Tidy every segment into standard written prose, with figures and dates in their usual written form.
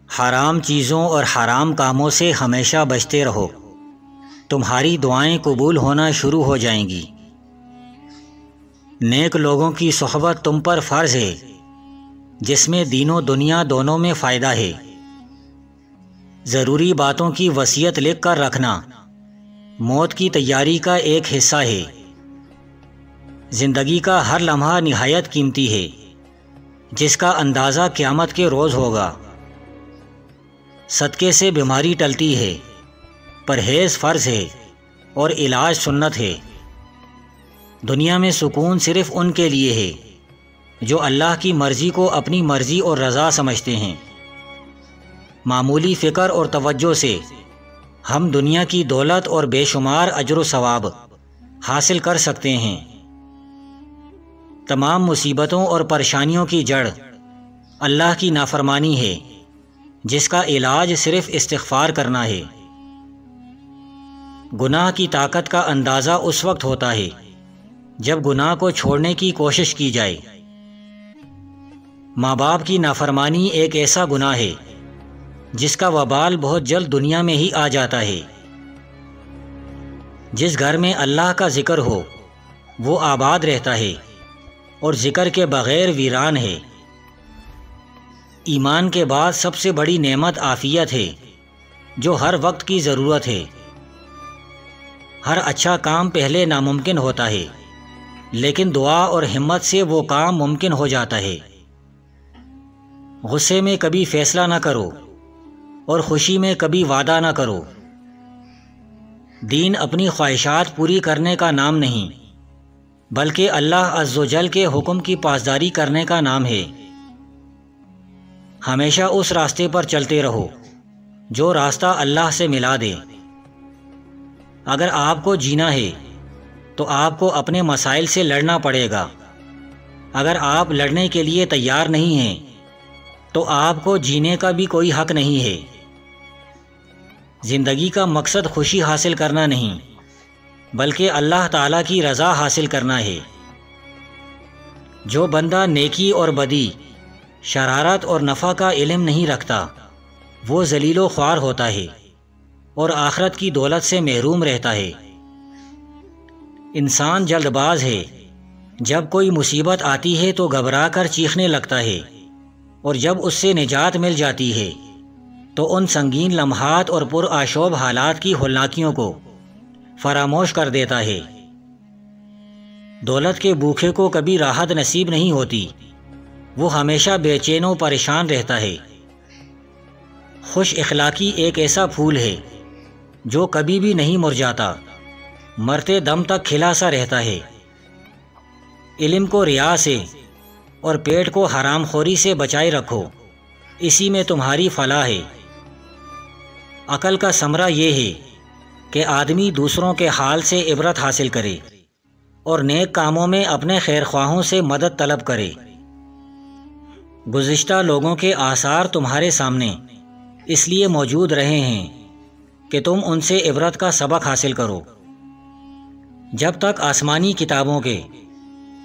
حرام چیزوں اور حرام کاموں سے ہمیشہ بچتے رہو، تمہاری دعائیں قبول ہونا شروع ہو جائیں گی۔ نیک لوگوں کی صحبت تم پر فرض ہے، جس میں دین و دنیا دونوں میں فائدہ ہے۔ ضروری باتوں کی وصیت لکھ کر رکھنا موت کی تیاری کا ایک حصہ ہے۔ زندگی کا ہر لمحہ نہایت قیمتی ہے، جس کا اندازہ قیامت کے روز ہوگا۔ صدقے سے بیماری ٹلتی ہے، پرہیز فرض ہے اور علاج سنت ہے۔ دنیا میں سکون صرف ان کے لیے ہے جو اللہ کی مرضی کو اپنی مرضی اور رضا سمجھتے ہیں۔ معمولی فکر اور توجہ سے ہم دنیا کی دولت اور بے شمار اجر و ثواب حاصل کر سکتے ہیں۔ تمام مصیبتوں اور پریشانیوں کی جڑ اللہ کی نافرمانی ہے، جس کا علاج صرف استغفار کرنا ہے۔ گناہ کی طاقت کا اندازہ اس وقت ہوتا ہے جب گناہ کو چھوڑنے کی کوشش کی جائے۔ ماں باپ کی نافرمانی ایک ایسا گناہ ہے جس کا وبال بہت جلد دنیا میں ہی آ جاتا ہے۔ جس گھر میں اللہ کا ذکر ہو وہ آباد رہتا ہے، اور ذکر کے بغیر ویران ہے۔ ایمان کے بعد سب سے بڑی نعمت عافیت ہے، جو ہر وقت کی ضرورت ہے۔ ہر اچھا کام پہلے ناممکن ہوتا ہے، لیکن دعا اور ہمت سے وہ کام ممکن ہو جاتا ہے۔ غصے میں کبھی فیصلہ نہ کرو اور خوشی میں کبھی وعدہ نہ کرو۔ دین اپنی خواہشات پوری کرنے کا نام نہیں، بلکہ اللہ عز و جل کے حکم کی پاسداری کرنے کا نام ہے۔ ہمیشہ اس راستے پر چلتے رہو جو راستہ اللہ سے ملا دے۔ اگر آپ کو جینا ہے تو آپ کو اپنے مسائل سے لڑنا پڑے گا۔ اگر آپ لڑنے کے لیے تیار نہیں ہیں تو آپ کو جینے کا بھی کوئی حق نہیں ہے۔ زندگی کا مقصد خوشی حاصل کرنا نہیں، بلکہ اللہ تعالیٰ کی رضا حاصل کرنا ہے۔ جو بندہ نیکی اور بدی، شرارت اور نفع کا علم نہیں رکھتا، وہ ذلیل و خوار ہوتا ہے اور آخرت کی دولت سے محروم رہتا ہے۔ انسان جلد باز ہے، جب کوئی مصیبت آتی ہے تو گھبرا کر چیخنے لگتا ہے، اور جب اس سے نجات مل جاتی ہے تو ان سنگین لمحات اور پرآشوب حالات کی ہولناکیوں کو فراموش کر دیتا ہے۔ دولت کے بھوکے کو کبھی راحت نصیب نہیں ہوتی، وہ ہمیشہ بے چین و پریشان رہتا ہے۔ خوش اخلاقی ایک ایسا پھول ہے جو کبھی بھی نہیں مرجھاتا، مرتے دم تک کھلا سا رہتا ہے۔ علم کو ریا سے اور پیٹ کو حرام خوری سے بچائے رکھو، اسی میں تمہاری فلاح ہے۔ عقل کا ثمرہ یہ ہے کہ آدمی دوسروں کے حال سے عبرت حاصل کرے اور نیک کاموں میں اپنے خیر خواہوں سے مدد طلب کرے۔ گزشتہ لوگوں کے آثار تمہارے سامنے اس لیے موجود رہے ہیں کہ تم ان سے عبرت کا سبق حاصل کرو۔ جب تک آسمانی کتابوں کے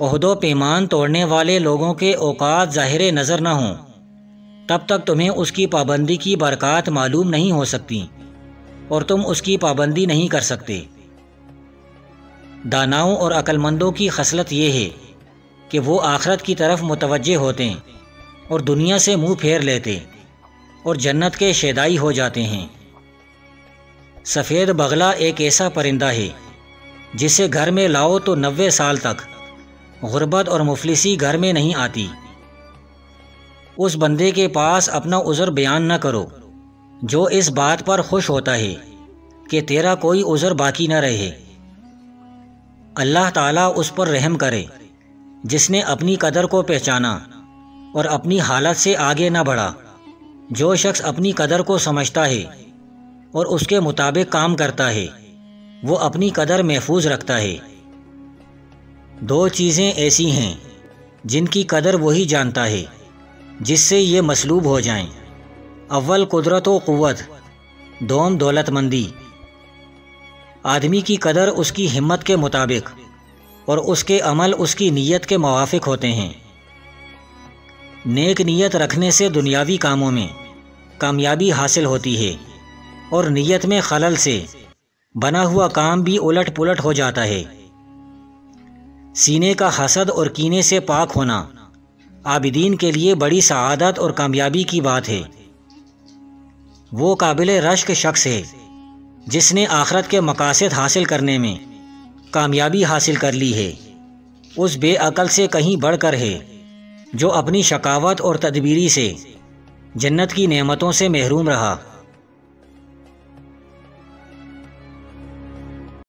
عہد و پیمان توڑنے والے لوگوں کے اوقات ظاہر نظر نہ ہوں، تب تک تمہیں اس کی پابندی کی برکات معلوم نہیں ہو سکتی اور تم اس کی پابندی نہیں کر سکتے۔ داناؤں اور عقل مندوں کی خصلت یہ ہے کہ وہ آخرت کی طرف متوجہ ہوتے ہیں اور دنیا سے منہ پھیر لیتے اور جنت کے شیدائی ہو جاتے ہیں۔ سفید بغلہ ایک ایسا پرندہ ہے جسے گھر میں لاؤ تو 90 سال تک غربت اور مفلسی گھر میں نہیں آتی۔ اس بندے کے پاس اپنا عذر بیان نہ کرو جو اس بات پر خوش ہوتا ہے کہ تیرا کوئی عذر باقی نہ رہے۔ اللہ تعالیٰ اس پر رحم کرے جس نے اپنی قدر کو پہچانا اور اپنی حالت سے آگے نہ بڑھا۔ جو شخص اپنی قدر کو سمجھتا ہے اور اس کے مطابق کام کرتا ہے، وہ اپنی قدر محفوظ رکھتا ہے۔ دو چیزیں ایسی ہیں جن کی قدر وہی جانتا ہے جس سے یہ مسلوب ہو جائیں۔ اول قدرت و قوت، دوم دولت مندی۔ آدمی کی قدر اس کی ہمت کے مطابق اور اس کے عمل اس کی نیت کے موافق ہوتے ہیں۔ نیک نیت رکھنے سے دنیاوی کاموں میں کامیابی حاصل ہوتی ہے، اور نیت میں خلل سے بنا ہوا کام بھی الٹ پلٹ ہو جاتا ہے۔ سینے کا حسد اور کینے سے پاک ہونا عابدین کے لیے بڑی سعادت اور کامیابی کی بات ہے۔ وہ قابل رشک شخص ہے جس نے آخرت کے مقاصد حاصل کرنے میں کامیابی حاصل کر لی ہے، اس بے عقل سے کہیں بڑھ کر ہے جو اپنی شقاوت اور تدبیری سے جنت کی نعمتوں سے محروم رہا۔